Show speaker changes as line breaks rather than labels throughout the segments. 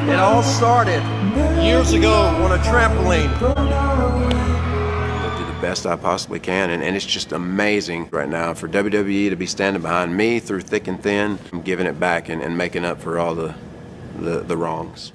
It all started years ago on a trampoline.
I'll do the best I possibly can, and it's just amazing right now for WWE to be standing behind me through thick and thin, and giving it back and making up for all the wrongs.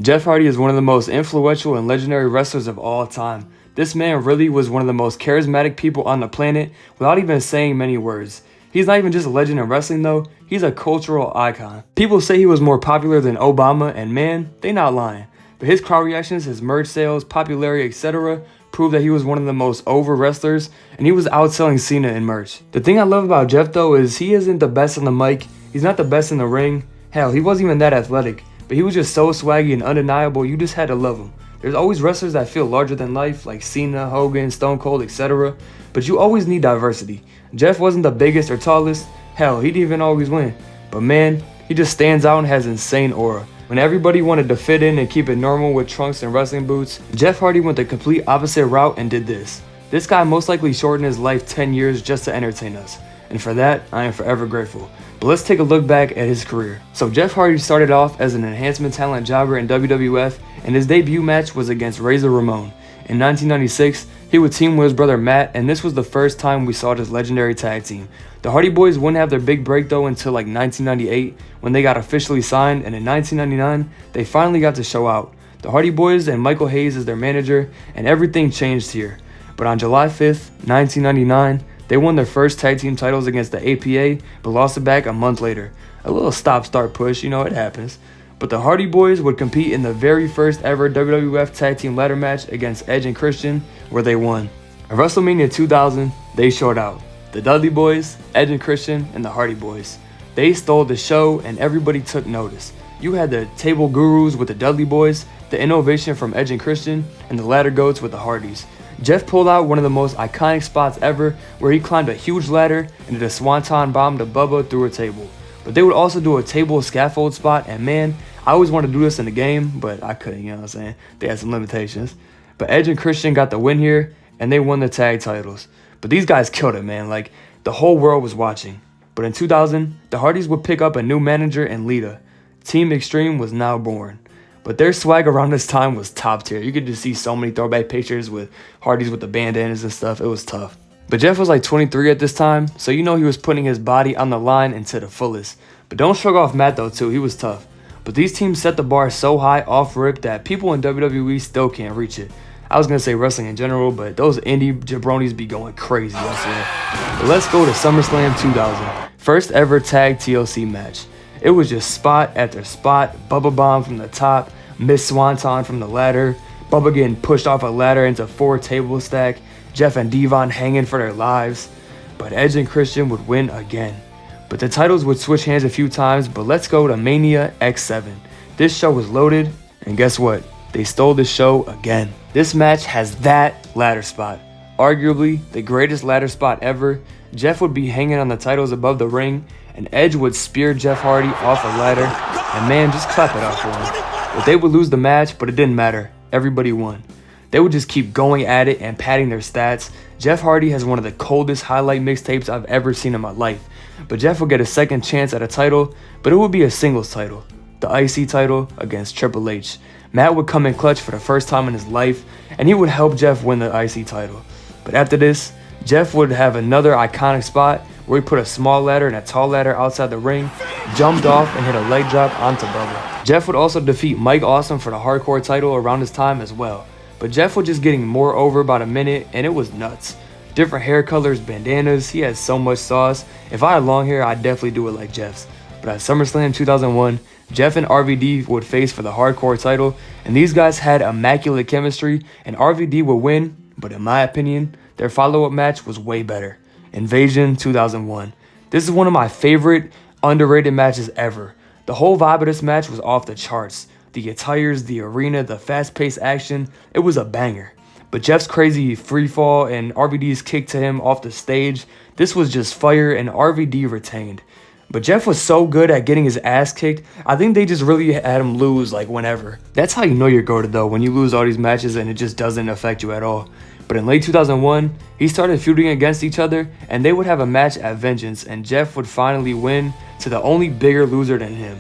Jeff Hardy is one of the most influential and legendary wrestlers of all time. This man really was one of the most charismatic people on the planet without even saying many words. He's not even just a legend in wrestling though, he's a cultural icon. People say he was more popular than Obama, and man, they not lying. But his crowd reactions, his merch sales, popularity, etc. prove that he was one of the most over wrestlers, and he was outselling Cena in merch. The thing I love about Jeff though is he isn't the best on the mic, he's not the best in the ring, hell, he wasn't even that athletic, but he was just so swaggy and undeniable, you just had to love him. There's always wrestlers that feel larger than life, like Cena, Hogan, Stone Cold, etc. But you always need diversity. Jeff wasn't the biggest or tallest, hell, he didn't even always win. But man, he just stands out and has insane aura. When everybody wanted to fit in and keep it normal with trunks and wrestling boots, Jeff Hardy went the complete opposite route and did this. This guy most likely shortened his life 10 years just to entertain us. And for that, I am forever grateful. But let's take a look back at his career. So Jeff Hardy started off as an enhancement talent jobber in WWF, and his debut match was against Razor Ramon. In 1996, he would team with his brother Matt, and this was the first time we saw this legendary tag team. The Hardy Boyz wouldn't have their big break though until like 1998 when they got officially signed, and in 1999, they finally got to show out. The Hardy Boyz and Michael Hayes as their manager, and everything changed here. But on July 5th, 1999, they won their first tag team titles against the APA, but lost it back a month later. A little stop-start push, you know, it happens. But the Hardy Boyz would compete in the very first ever WWF tag team ladder match against Edge and Christian, where they won. At WrestleMania 2000, they showed out. The Dudley Boyz, Edge and Christian, and the Hardy Boyz. They stole the show and everybody took notice. You had the table gurus with the Dudley Boyz, the innovation from Edge and Christian, and the ladder goats with the Hardys. Jeff pulled out one of the most iconic spots ever where he climbed a huge ladder and did a swanton bomb to Bubba through a table. But they would also do a table scaffold spot, and man, I always wanted to do this in the game, but I couldn't, you know what I'm saying? They had some limitations. But Edge and Christian got the win here, and they won the tag titles. But these guys killed it, man. Like, the whole world was watching. But in 2000, the Hardys would pick up a new manager in Lita. Team Extreme was now born. But their swag around this time was top tier. You could just see so many throwback pictures with Hardys with the bandanas and stuff. It was tough. But Jeff was like 23 at this time, so you know he was putting his body on the line and to the fullest. But don't shrug off Matt though too, he was tough. But these teams set the bar so high off rip that people in WWE still can't reach it. I was going to say wrestling in general, but those indie jabronis be going crazy, I swear. But let's go to SummerSlam 2000. First ever tag TLC match. It was just spot after spot, Bubba Bomb from the top, Miss Swanton from the ladder, Bubba getting pushed off a ladder into 4 table stack, Jeff and Devon hanging for their lives. But Edge and Christian would win again. But the titles would switch hands a few times, but let's go to Mania X7. This show was loaded, and guess what? They stole the show again. This match has that ladder spot. Arguably the greatest ladder spot ever. Jeff would be hanging on the titles above the ring, and Edge would spear Jeff Hardy off a ladder, and man, just clap it up for him. But they would lose the match, but it didn't matter. Everybody won. They would just keep going at it and padding their stats. Jeff Hardy has one of the coldest highlight mixtapes I've ever seen in my life. But Jeff will get a second chance at a title, but it would be a singles title. The IC title against Triple H. Matt would come in clutch for the first time in his life, and he would help Jeff win the IC title. But after this, Jeff would have another iconic spot where he put a small ladder and a tall ladder outside the ring, jumped off and hit a leg drop onto Bubba. Jeff would also defeat Mike Awesome for the hardcore title around this time as well. But Jeff was just getting more over about a minute, and it was nuts. Different hair colors, bandanas, he had so much sauce. If I had long hair, I'd definitely do it like Jeff's. But at SummerSlam 2001, Jeff and RVD would face for the hardcore title, and these guys had immaculate chemistry, and RVD would win, but in my opinion, their follow-up match was way better. Invasion 2001. This is one of my favorite underrated matches ever. The whole vibe of this match was off the charts. The attires, the arena, the fast-paced action, it was a banger. But Jeff's crazy free fall and RVD's kick to him off the stage, this was just fire, and RVD retained. But Jeff was so good at getting his ass kicked, I think they just really had him lose like whenever. That's how you know you're goated though, when you lose all these matches and it just doesn't affect you at all. But in late 2001, he started feuding against each other, and they would have a match at Vengeance, and Jeff would finally win to the only bigger loser than him.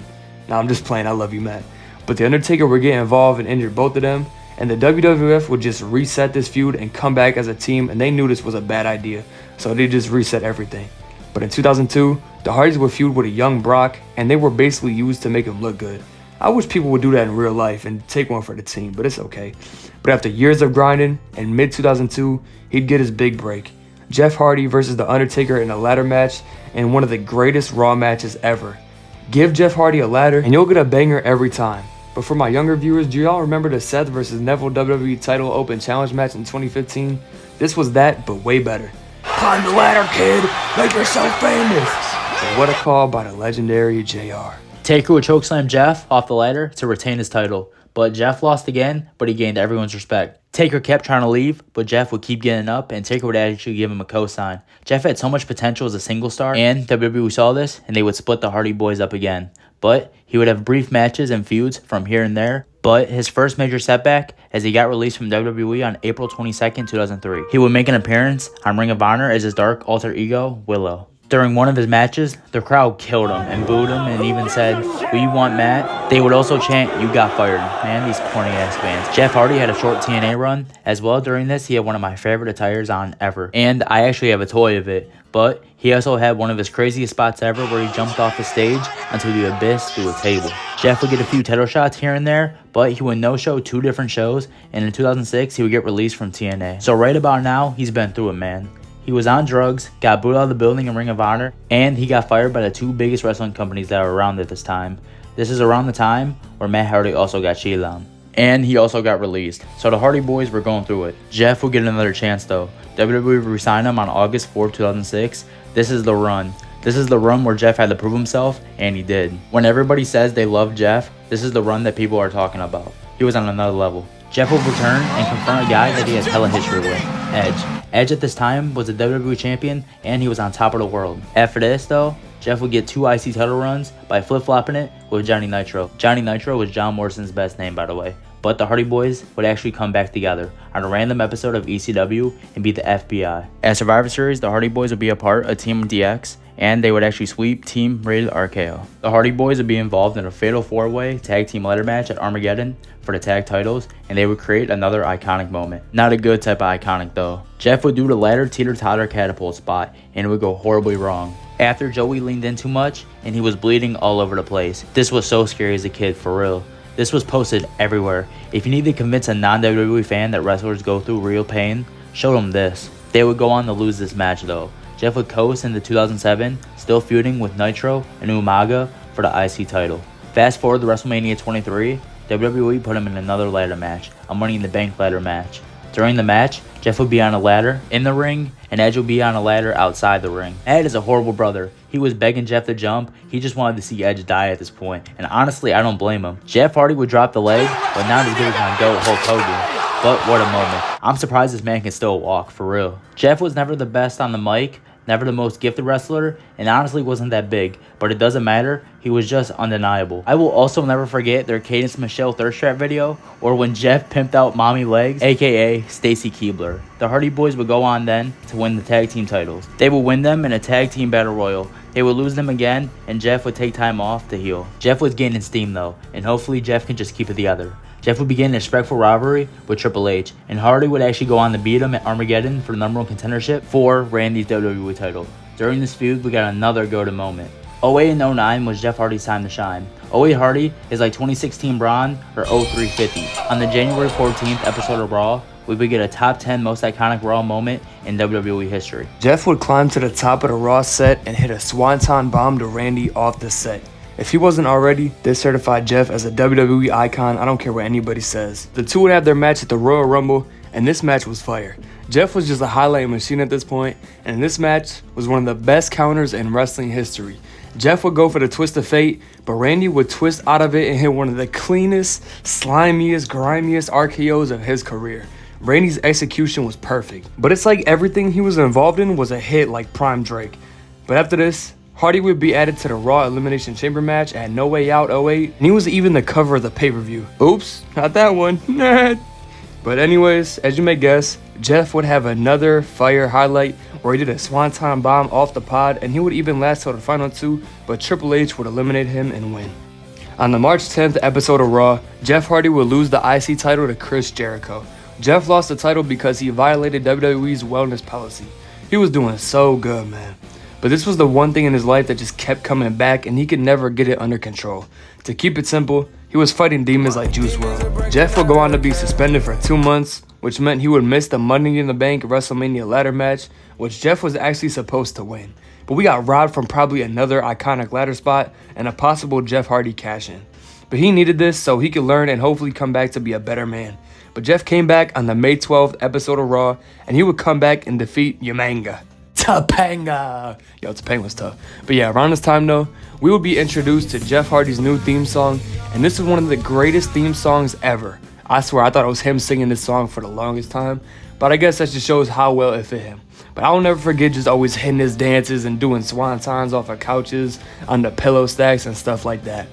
Nah, I'm just playing, I love you, Matt. But The Undertaker would get involved and injure both of them, and the WWF would just reset this feud and come back as a team, and they knew this was a bad idea, so they just reset everything. But in 2002, the Hardys would feud with a young Brock, and they were basically used to make him look good. I wish people would do that in real life and take one for the team, but it's okay. But after years of grinding, in mid-2002, he'd get his big break. Jeff Hardy versus The Undertaker in a ladder match, and one of the greatest Raw matches ever. Give Jeff Hardy a ladder, and you'll get a banger every time. But for my younger viewers, do y'all remember the Seth versus Neville WWE title open challenge match in 2015? This was that, but way better. Climb the ladder, kid! Make yourself famous! But what a call by the legendary JR.
Taker would chokeslam Jeff off the ladder to retain his title, but Jeff lost again, but he gained everyone's respect. Taker kept trying to leave, but Jeff would keep getting up, and Taker would actually give him a cosign. Jeff had so much potential as a single star, and WWE saw this, and they would split the Hardy Boys up again. But he would have brief matches and feuds from here and there, but his first major setback as he got released from WWE on April 22nd, 2003. He would make an appearance on Ring of Honor as his dark alter ego, Willow. During one of his matches, the crowd killed him and booed him and even said, "We want Matt." They would also chant, "You got fired." Man, these corny ass fans. Jeff Hardy had a short TNA run as well. During this, he had one of my favorite attires on ever. And I actually have a toy of it. But he also had one of his craziest spots ever where he jumped off the stage onto the abyss through a table. Jeff would get a few title shots here and there, but he would no-show 2 different shows, and in 2006, he would get released from TNA. So right about now, he's been through it, man. He was on drugs, got booed out of the building in Ring of Honor, and he got fired by the 2 biggest wrestling companies that were around at this time. This is around the time where Matt Hardy also got cheated on. And he also got released. So the Hardy Boys were going through it. Jeff would get another chance though. WWE re-signed him on August 4, 2006. This is the run. This is the run where Jeff had to prove himself, and he did. When everybody says they love Jeff, this is the run that people are talking about. He was on another level. Jeff will return and confront a guy that he has hella history with, Edge. Edge at this time was a WWE Champion, and he was on top of the world. After this though, Jeff would get 2 IC title runs by flip-flopping it with Johnny Nitro. Johnny Nitro was John Morrison's best name, by the way. But the Hardy Boys would actually come back together on a random episode of ECW and beat the FBI. At Survivor Series, the Hardy Boys would be a part of Team DX, and they would actually sweep Team Rated RKO. The Hardy Boys would be involved in a fatal 4-way tag team ladder match at Armageddon for the tag titles, and they would create another iconic moment. Not a good type of iconic though. Jeff would do the ladder teeter-totter catapult spot, and it would go horribly wrong. After Joey leaned in too much, and he was bleeding all over the place. This was so scary as a kid, for real. This was posted everywhere. If you need to convince a non-WWE fan that wrestlers go through real pain, show them this. They would go on to lose this match though. Jeff would coast into 2007, still feuding with Nitro and Umaga for the IC title. Fast forward to WrestleMania 23, WWE put him in another ladder match, a Money in the Bank ladder match. During the match, Jeff would be on a ladder in the ring, and Edge would be on a ladder outside the ring. Ed is a horrible brother. He was begging Jeff to jump. He just wanted to see Edge die at this point, and honestly, I don't blame him. Jeff Hardy would drop the leg, but not as good as my GOAT Hulk Hogan. But what a moment. I'm surprised this man can still walk, for real. Jeff was never the best on the mic, never the most gifted wrestler, and honestly wasn't that big, but it doesn't matter, he was just undeniable. I will also never forget their Cadence Michelle thirst trap video, or when Jeff pimped out Mommy Legs, aka Stacy Keibler. The Hardy Boys would go on then to win the tag team titles. They would win them in a tag team battle royal. They would lose them again, and Jeff would take time off to heal. Jeff was gaining steam though, and hopefully Jeff can just keep it together. Jeff would begin a respectful rivalry with Triple H, and Hardy would actually go on to beat him at Armageddon for the #1 contendership for Randy's WWE title. During this feud, we got another go-to moment. 08 and 09 was Jeff Hardy's time to shine. 08 Hardy is like 2016 Braun or 03 50. On the January 14th episode of Raw, we would get a top 10 most iconic Raw moment in WWE history.
Jeff would climb to the top of the Raw set and hit a swanton bomb to Randy off the set. If he wasn't already, this certified Jeff as a WWE icon. I don't care what anybody says. The two would have their match at the Royal Rumble, and this match was fire. Jeff was just a highlight machine at this point, and this match was one of the best counters in wrestling history. Jeff would go for the twist of fate, but Randy would twist out of it and hit one of the cleanest, slimiest, grimiest RKOs of his career. Randy's execution was perfect, but it's like everything he was involved in was a hit like Prime Drake. But after this, Hardy would be added to the Raw Elimination Chamber match at No Way Out 08, and he was even the cover of the pay-per-view. Oops, not that one. But anyways, as you may guess, Jeff would have another fire highlight where he did a swanton bomb off the pod, and he would even last till the final 2, but Triple H would eliminate him and win. On the March 10th episode of Raw, Jeff Hardy would lose the IC title to Chris Jericho. Jeff lost the title because he violated WWE's wellness policy. He was doing so good, man. But this was the one thing in his life that just kept coming back and he could never get it under control. To keep it simple, he was fighting demons like Juice WRLD. Jeff would go on to be suspended for 2 months, which meant he would miss the Money in the Bank WrestleMania ladder match, which Jeff was actually supposed to win. But we got robbed from probably another iconic ladder spot and a possible Jeff Hardy cash-in. But he needed this so he could learn and hopefully come back to be a better man. But Jeff came back on the May 12th episode of Raw, and he would come back and defeat Yamanga. Topanga! Yo, Topanga's tough. But yeah, around this time though, we would be introduced to Jeff Hardy's new theme song, and this is one of the greatest theme songs ever. I swear, I thought it was him singing this song for the longest time, but I guess that just shows how well it fit him. But I'll never forget just always hitting his dances and doing swantons off of couches, on the pillow stacks and stuff like that.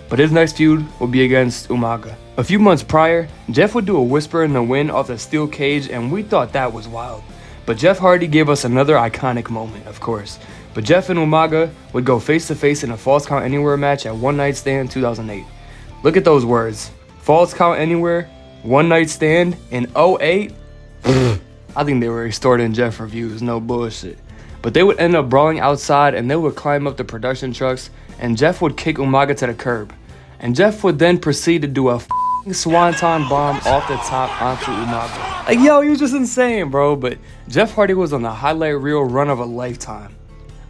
But his next feud will be against Umaga. A few months prior, Jeff would do a whisper in the wind off the steel cage, and we thought that was wild. But Jeff Hardy gave us another iconic moment, of course. But Jeff and Umaga would go face to face in a Falls Count Anywhere match at One Night Stand 2008. Look at those words. Falls Count Anywhere, One Night Stand in 08? I think they were extorting Jeff for views, no bullshit. But they would end up brawling outside and they would climb up the production trucks and Jeff would kick Umaga to the curb. And Jeff would then proceed to do a swanton bomb off the top onto Umaga. Like, yo, he was just insane, bro. But Jeff Hardy was on the highlight reel run of a lifetime.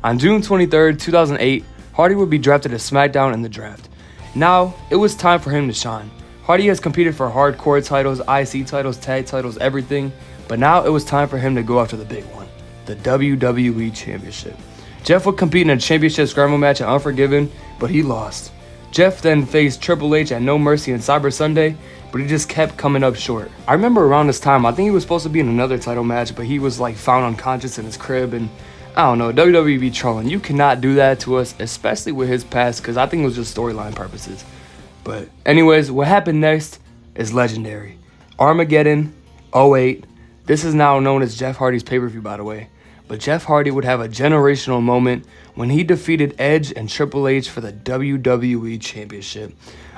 On June 23rd, 2008, Hardy would be drafted to SmackDown in the draft. Now, it was time for him to shine. Hardy has competed for hardcore titles, IC titles, tag titles, everything. But now it was time for him to go after the big one, the WWE Championship. Jeff would compete in a championship scramble match at Unforgiven, but he lost. Jeff then faced Triple H at No Mercy and Cyber Sunday, but he just kept coming up short. I remember around this time, I think he was supposed to be in another title match, but he was like found unconscious in his crib, and I don't know, WWE be trolling. You cannot do that to us, especially with his past, because I think it was just storyline purposes. But anyways, what happened next is legendary. Armageddon 08. This is now known as Jeff Hardy's pay-per-view, by the way. But Jeff Hardy would have a generational moment when he defeated Edge and Triple H for the WWE Championship.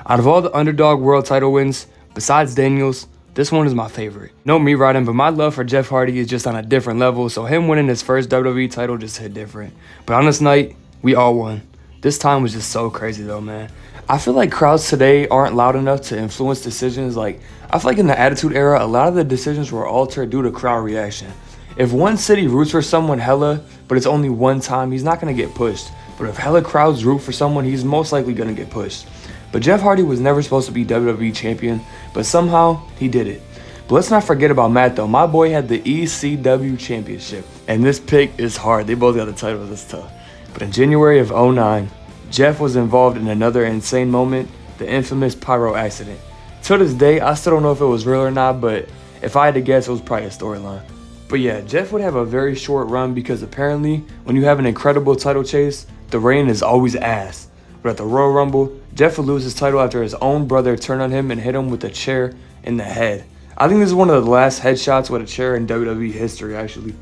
Out of all the underdog world title wins, besides Daniels, this one is my favorite. No me riding, but my love for Jeff Hardy is just on a different level, so him winning his first WWE title just hit different. But on this night, we all won. This time was just so crazy though, man. I feel like crowds today aren't loud enough to influence decisions. Like, I feel like in the Attitude Era, a lot of the decisions were altered due to crowd reaction. If one city roots for someone hella, but it's only one time, he's not going to get pushed. But if hella crowds root for someone, he's most likely going to get pushed. But Jeff Hardy was never supposed to be WWE Champion, but somehow he did it. But let's not forget about Matt though. My boy had the ECW Championship. And this pick is hard. They both got the title. It's tough. But in January of 09, Jeff was involved in another insane moment, the infamous pyro accident. To this day, I still don't know if it was real or not, but if I had to guess, it was probably a storyline. But yeah, Jeff would have a very short run because apparently when you have an incredible title chase, the reign is always ass. But at the Royal Rumble, Jeff would lose his title after his own brother turned on him and hit him with a chair in the head. I think this is one of the last headshots with a chair in WWE history, actually.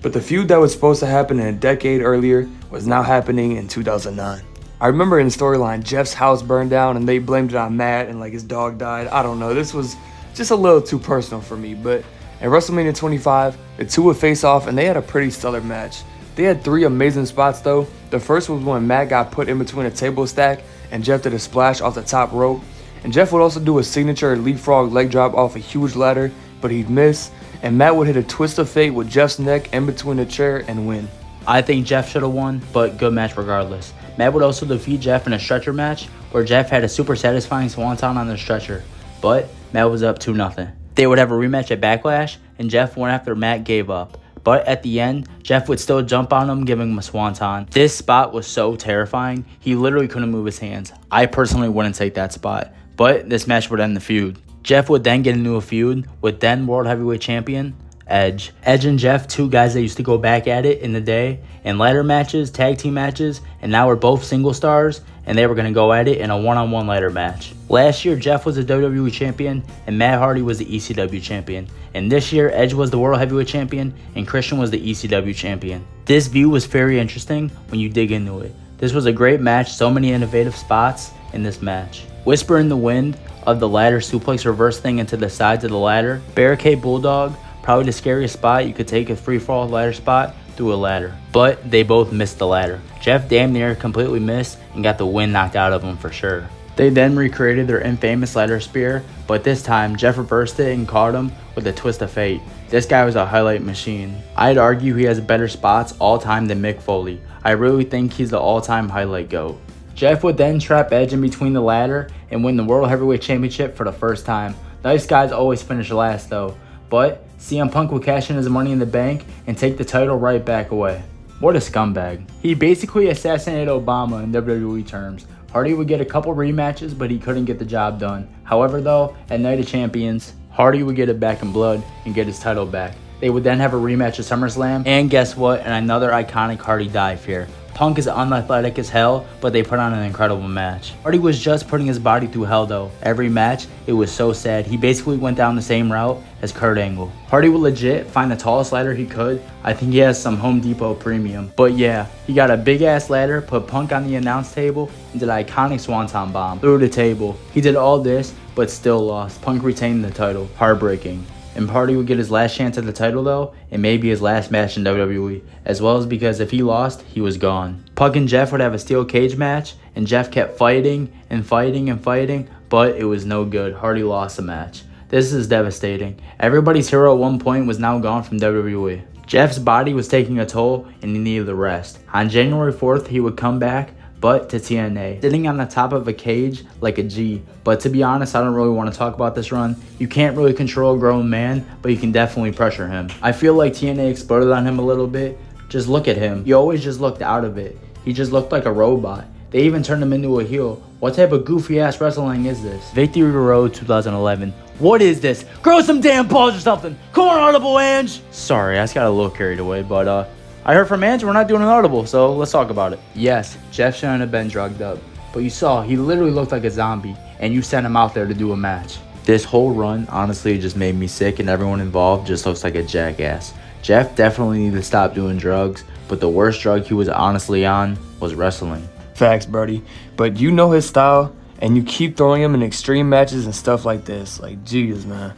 But the feud that was supposed to happen in a decade earlier was now happening in 2009. I remember in the storyline, Jeff's house burned down and they blamed it on Matt and like his dog died. I don't know, this was just a little too personal for me, but at WrestleMania 25, the two would face off and they had a pretty stellar match. They had 3 amazing spots though. The first was when Matt got put in between a table stack and Jeff did a splash off the top rope. And Jeff would also do a signature leapfrog leg drop off a huge ladder, but he'd miss. And Matt would hit a twist of fate with Jeff's neck in between the chair and win.
I think Jeff should have won, but good match regardless. Matt would also defeat Jeff in a stretcher match where Jeff had a super satisfying swanton on the stretcher, but Matt was up 2-0. They would have a rematch at Backlash, and Jeff won after Matt gave up. But at the end, Jeff would still jump on him, giving him a swanton. This spot was so terrifying, he literally couldn't move his hands. I personally wouldn't take that spot, but this match would end the feud. Jeff would then get into a feud with then World Heavyweight Champion, Edge. Edge and Jeff, 2 guys that used to go back at it in the day, in ladder matches, tag team matches, and now we're both single stars, and they were going to go at it in a one-on-one ladder match. Last year, Jeff was the WWE Champion, and Matt Hardy was the ECW Champion. And this year, Edge was the World Heavyweight Champion, and Christian was the ECW Champion. This view was very interesting when you dig into it. This was a great match, so many innovative spots, in this match. Whisper in the wind of the ladder suplex reverse thing into the sides of the ladder. Barricade bulldog, probably the scariest spot. You could take a free fall ladder spot through a ladder. But they both missed the ladder. Jeff damn near completely missed and got the wind knocked out of him for sure. They then recreated their infamous ladder spear, but this time Jeff reversed it and caught him with a twist of fate. This guy was a highlight machine. I'd argue he has better spots all time than Mick Foley. I really think he's the all-time highlight GOAT. Jeff would then trap Edge in between the ladder and win the World Heavyweight Championship for the first time. Nice guys always finish last though, but CM Punk would cash in his Money in the Bank and take the title right back away. What a scumbag. He basically assassinated Obama in WWE terms. Hardy would get a couple rematches, but he couldn't get the job done. However though, at Night of Champions, Hardy would get it back in blood and get his title back. They would then have a rematch at SummerSlam, and guess what? And another iconic Hardy dive here. Punk is unathletic as hell, but they put on an incredible match. Hardy was just putting his body through hell though. Every match, it was so sad. He basically went down the same route as Kurt Angle. Hardy would legit find the tallest ladder he could. I think he has some Home Depot premium. But yeah, he got a big ass ladder, put Punk on the announce table, and did an iconic swanton bomb through the table. He did all this, but still lost. Punk retained the title. Heartbreaking. And Hardy would get his last chance at the title though, and maybe his last match in WWE, as well as because if he lost, he was gone. Punk and Jeff would have a steel cage match, and Jeff kept fighting and fighting and fighting, but it was no good. Hardy lost the match. This is devastating. Everybody's hero at one point was now gone from WWE. Jeff's body was taking a toll and he needed the rest. On January 4th, he would come back, but to TNA, sitting on the top of a cage like a G. But to be honest, I don't really want to talk about this run. You can't really control a grown man, but you can definitely pressure him. I feel like TNA exploded on him a little bit. Just look at him. He always just looked out of it. He just looked like a robot. They even turned him into a heel. What type of goofy ass wrestling is this? Victory Road 2011. What is this? Grow some damn balls or something. Come on, Audible Ange. Sorry, I just got a little carried away, but I heard from Ange we're not doing an audible, so let's talk about it. Yes, Jeff shouldn't have been drugged up, but you saw he literally looked like a zombie, and you sent him out there to do a match. This whole run honestly just made me sick, and everyone involved just looks like a jackass. Jeff definitely needed to stop doing drugs, but the worst drug he was honestly on was wrestling.
Facts, Birdie. But you know his style, and you keep throwing him in extreme matches and stuff like this. Like, jeez, man.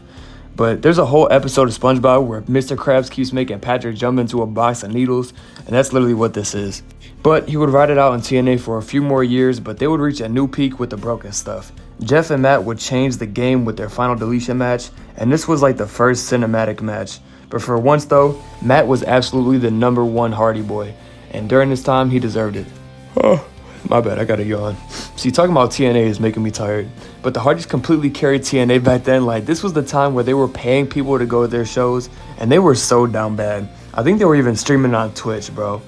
But there's a whole episode of SpongeBob where Mr. Krabs keeps making Patrick jump into a box of needles, and that's literally what this is. But he would ride it out in TNA for a few more years, but they would reach a new peak with the Broken stuff. Jeff and Matt would change the game with their final deletion match, and this was like the first cinematic match. But for once though, Matt was absolutely the #1 Hardy boy, and during this time he deserved it. Oh, my bad, I gotta yawn. See, talking about TNA is making me tired. But the Hardys completely carried TNA back then. Like, this was the time where they were paying people to go to their shows, and they were so down bad. I think they were even streaming on Twitch, bro.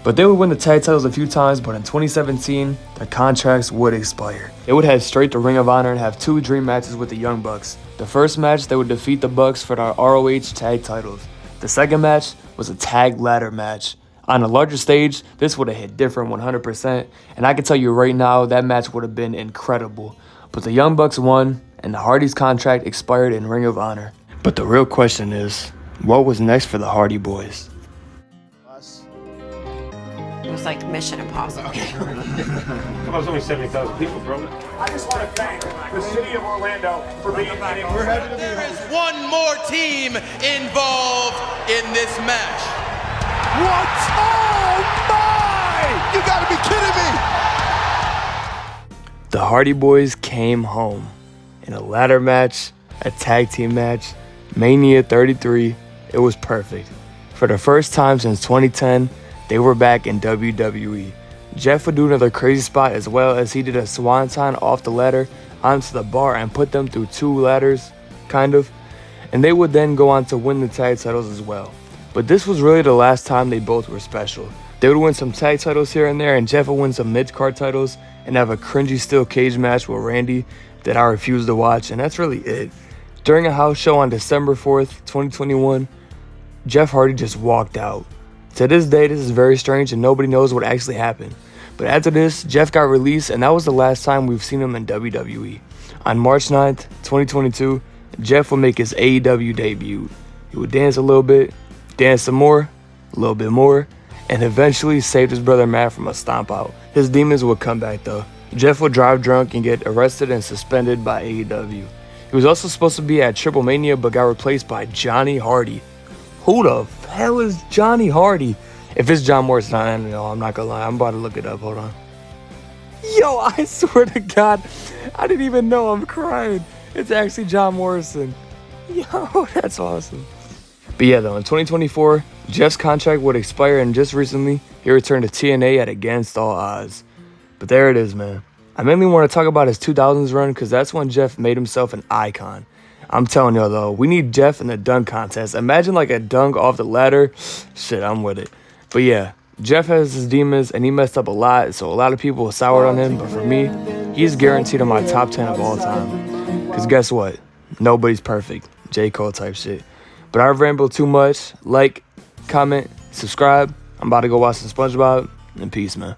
But they would win the tag titles a few times, but in 2017, their contracts would expire. They would head straight to Ring of Honor and have 2 dream matches with the Young Bucks. The first match, they would defeat the Bucks for their ROH tag titles. The second match was a tag ladder match. On a larger stage, this would have hit different 100%, and I can tell you right now, that match would have been incredible. But the Young Bucks won, and the Hardys' contract expired in Ring of Honor. But the real question is, what was next for the Hardy Boys?
It was like Mission Impossible.
Come on, it's only 70,000 people, bro.
I just want to thank the city of Orlando for being We're happy to be
There is one more team involved in this match.
What? Oh my! You gotta be kidding me!
The Hardy Boys came home in a ladder match, a tag team match, Mania 33. It was perfect. For the first time since 2010, they were back in WWE. Jeff would do another crazy spot as well, as he did a swanton off the ladder onto the bar and put them through 2 ladders, kind of. And they would then go on to win the tag titles as well. But this was really the last time they both were special. They would win some tag titles here and there, and Jeff would win some mid-card titles and have a cringy steel cage match with Randy that I refused to watch, and that's really it. During a house show on December 4th, 2021, Jeff Hardy just walked out. To this day, this is very strange and nobody knows what actually happened. But after this, Jeff got released, and that was the last time we've seen him in WWE. On March 9th, 2022, Jeff would make his AEW debut. He would dance a little bit, dance some more, a little bit more, and eventually saved his brother Matt from a stomp out. His demons would come back though. Jeff would drive drunk and get arrested and suspended by AEW. He was also supposed to be at Triple Mania but got replaced by Johnny Hardy. Who the hell is Johnny Hardy? If it's John Morrison, I don't know. I'm not gonna lie. I'm about to look it up. Hold on. Yo, I swear to God, I didn't even know. I'm crying. It's actually John Morrison. Yo, that's awesome. But yeah, though, in 2024, Jeff's contract would expire, and just recently, he returned to TNA at Against All Odds. But there it is, man. I mainly want to talk about his 2000s run because that's when Jeff made himself an icon. I'm telling y'all, though, we need Jeff in the dunk contest. Imagine like a dunk off the ladder. Shit, I'm with it. But yeah, Jeff has his demons, and he messed up a lot, so a lot of people were soured on him. But for me, he's guaranteed in my top 10 of all time. Because guess what? Nobody's perfect. J. Cole type shit. But I've rambled too much. Like, comment, subscribe. I'm about to go watch some SpongeBob. And peace, man.